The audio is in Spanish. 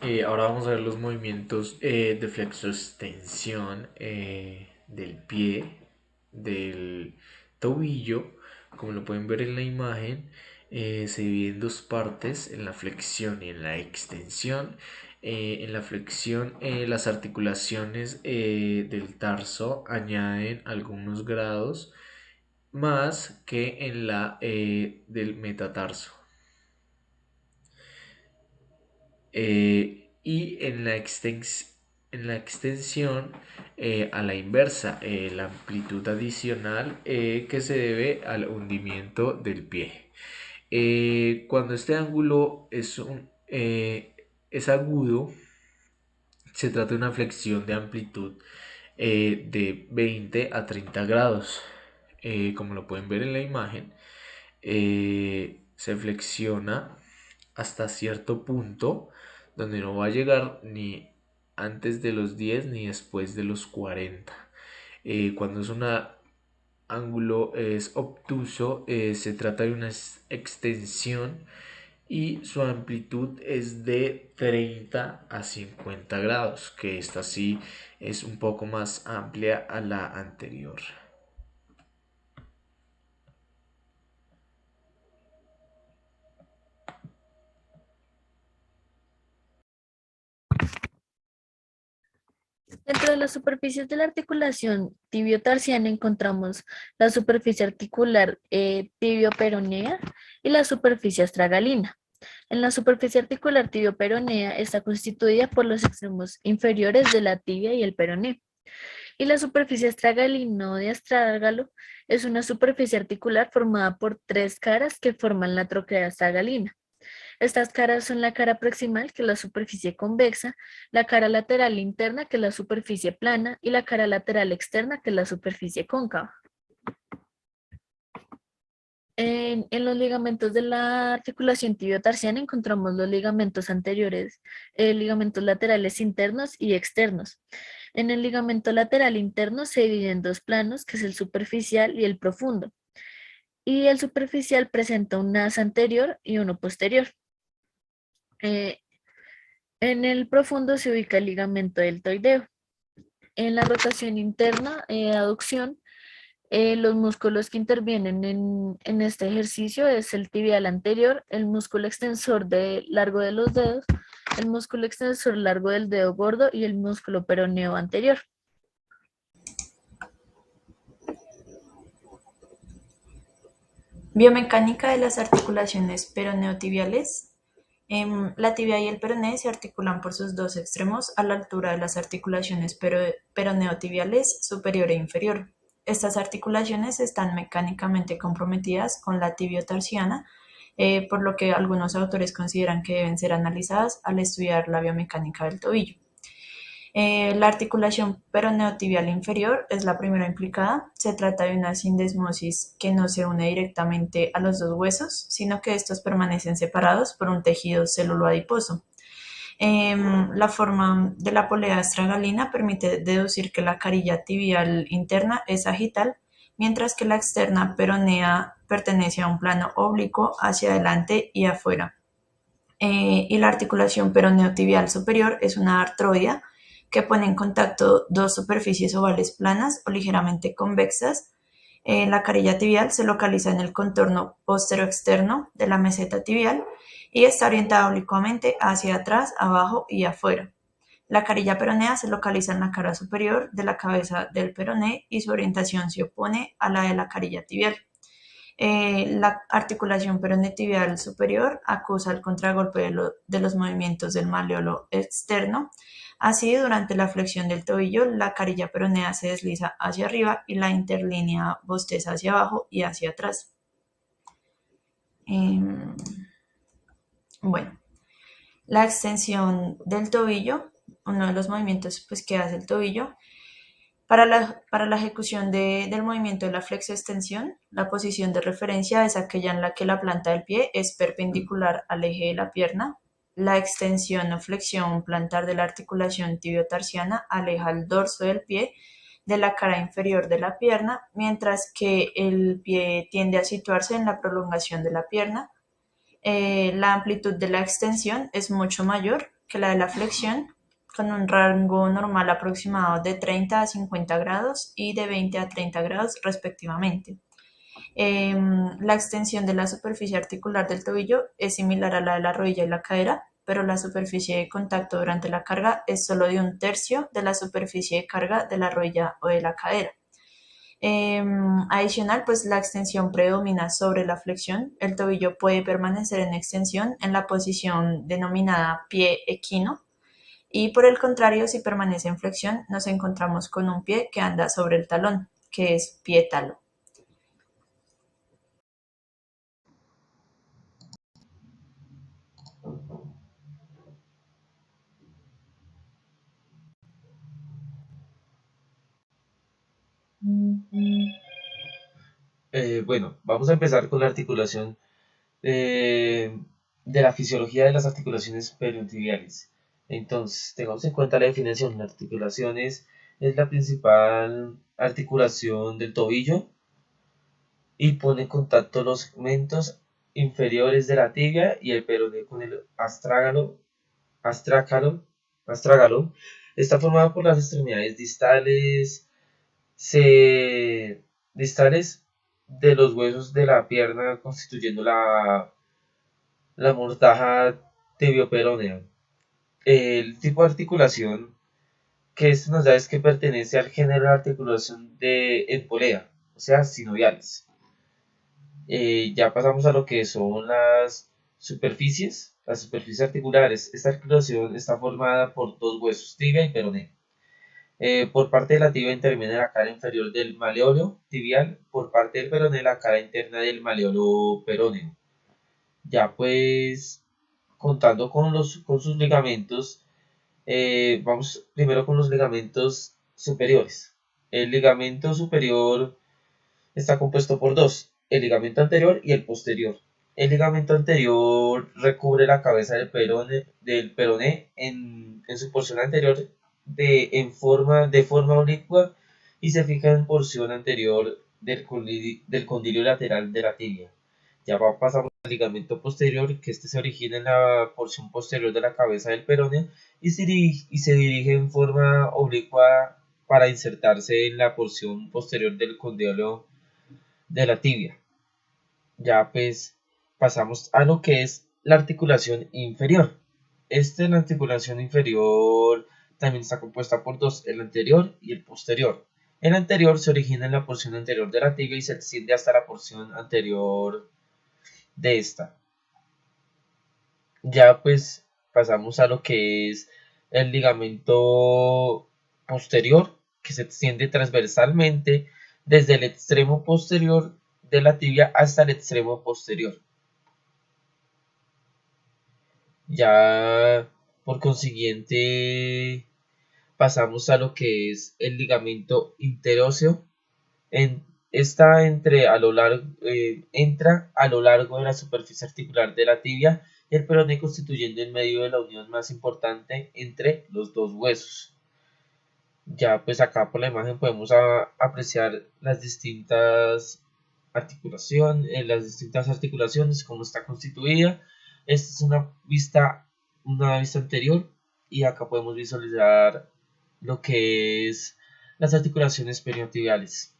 Ahora vamos a ver los movimientos de flexoextensión del pie, del tobillo. Como lo pueden ver en la imagen, se divide en dos partes, en la flexión y en la extensión. En la flexión, las articulaciones del tarso añaden algunos grados más que en la del metatarso. Y en la extensión, a la inversa, la amplitud adicional que se debe al hundimiento del pie. Cuando este ángulo es agudo, se trata de una flexión de amplitud de 20 a 30 grados. Como lo pueden ver en la imagen, se flexiona hasta cierto punto donde no va a llegar ni antes de los 10 ni después de los 40. Cuando es un ángulo es obtuso, se trata de una extensión y su amplitud es de 30 a 50 grados, que esta sí es un poco más amplia a la anterior. Dentro de las superficies de la articulación tibiotarsiana encontramos la superficie articular tibioperonea y la superficie astragalina. En la superficie articular tibioperonea está constituida por los extremos inferiores de la tibia y el peroné. Y la superficie astragalina o de astrágalo es una superficie articular formada por tres caras que forman la troquea astragalina. Estas caras son la cara proximal, que es la superficie convexa, la cara lateral interna, que es la superficie plana, y la cara lateral externa, que es la superficie cóncava. En los ligamentos de la articulación tibiotarsiana encontramos los ligamentos anteriores, ligamentos laterales internos y externos. En el ligamento lateral interno se divide en dos planos, que es el superficial y el profundo. Y el superficial presenta un as anterior y uno posterior. Eh, En el profundo se ubica el ligamento deltoideo. En la rotación interna, aducción, los músculos que intervienen en este ejercicio es el tibial anterior, el músculo extensor largo de los dedos, el músculo extensor largo del dedo gordo y el músculo peroneo anterior. Biomecánica de las articulaciones peroneotibiales. La tibia y el peroné se articulan por sus dos extremos a la altura de las articulaciones peroneotibiales superior e inferior. Estas articulaciones están mecánicamente comprometidas con la tibiotarsiana, por lo que algunos autores consideran que deben ser analizadas al estudiar la biomecánica del tobillo. La articulación peroneotibial inferior es la primera implicada. Se trata de una sindesmosis que no se une directamente a los dos huesos, sino que estos permanecen separados por un tejido celuloadiposo. La forma de la polea astragalina permite deducir que la carilla tibial interna es sagital, mientras que la externa peronea pertenece a un plano oblicuo hacia adelante y afuera. Y la articulación peroneotibial superior es una artroidea que pone en contacto dos superficies ovales planas o ligeramente convexas. La carilla tibial se localiza en el contorno postero-externo de la meseta tibial y está orientada oblicuamente hacia atrás, abajo y afuera. La carilla peronea se localiza en la cara superior de la cabeza del peroné y su orientación se opone a la de la carilla tibial. La articulación peronetibial superior acusa el contragolpe de los movimientos del malleolo externo. Así, durante la flexión del tobillo, la carilla peronea se desliza hacia arriba y la interlínea bosteza hacia abajo y hacia atrás. Eh, bueno, la extensión del tobillo, uno de los movimientos pues, que hace el tobillo. Para la ejecución del movimiento de la flexoextensión, la posición de referencia es aquella en la que la planta del pie es perpendicular al eje de la pierna. La extensión o flexión plantar de la articulación tibiotarsiana aleja el dorso del pie de la cara inferior de la pierna, mientras que el pie tiende a situarse en la prolongación de la pierna. La amplitud de la extensión es mucho mayor que la de la flexión, con un rango normal aproximado de 30 a 50 grados y de 20 a 30 grados respectivamente. La extensión de la superficie articular del tobillo es similar a la de la rodilla y la cadera, pero la superficie de contacto durante la carga es solo de 1/3 de la superficie de carga de la rodilla o de la cadera. Adicional, pues la extensión predomina sobre la flexión. El tobillo puede permanecer en extensión en la posición denominada pie equino, y por el contrario, si permanece en flexión, nos encontramos con un pie que anda sobre el talón, que es pie talo. Bueno, vamos a empezar con la articulación eh, de la fisiología de las articulaciones periotibiales. Entonces, tengamos en cuenta la definición. La articulación es la principal articulación del tobillo y pone en contacto los segmentos inferiores de la tibia y el peroné con el astrágalo. Está formada por las extremidades distales de los huesos de la pierna, constituyendo la mortaja tibioperonea. El tipo de articulación que esto nos da es que pertenece al género de articulación de empolea, o sea, sinoviales. Ya pasamos a lo que son las superficies articulares. Esta articulación está formada por dos huesos, tibia y peroné. Por parte de la tibia interviene la cara inferior del maleolo tibial, por parte del peroné la cara interna del maleolo peroneo. Ya pues, contando con sus ligamentos, vamos primero con los ligamentos superiores. El ligamento superior está compuesto por dos, el ligamento anterior y el posterior. El ligamento anterior recubre la cabeza del peroné en su porción anterior de forma oblicua y se fija en porción anterior del condilo lateral de la tibia. Ya pasamos al ligamento posterior, que este se origina en la porción posterior de la cabeza del peroné y se dirige en forma oblicua para insertarse en la porción posterior del condilo de la tibia. Ya pues pasamos a lo que es la articulación inferior. La articulación inferior también está compuesta por dos, el anterior y el posterior. El anterior se origina en la porción anterior de la tibia y se extiende hasta la porción anterior de esta. Ya pues pasamos a lo que es el ligamento posterior, que se extiende transversalmente desde el extremo posterior de la tibia hasta el extremo posterior. Ya por consiguiente pasamos a lo que es el ligamento interóseo. Entra a lo largo de la superficie articular de la tibia y el peroné, constituyendo el medio de la unión más importante entre los dos huesos. Ya pues acá por la imagen podemos apreciar las distintas articulaciones, cómo está constituida. Esta es una vista anterior y acá podemos visualizar lo que es las articulaciones periotibiales.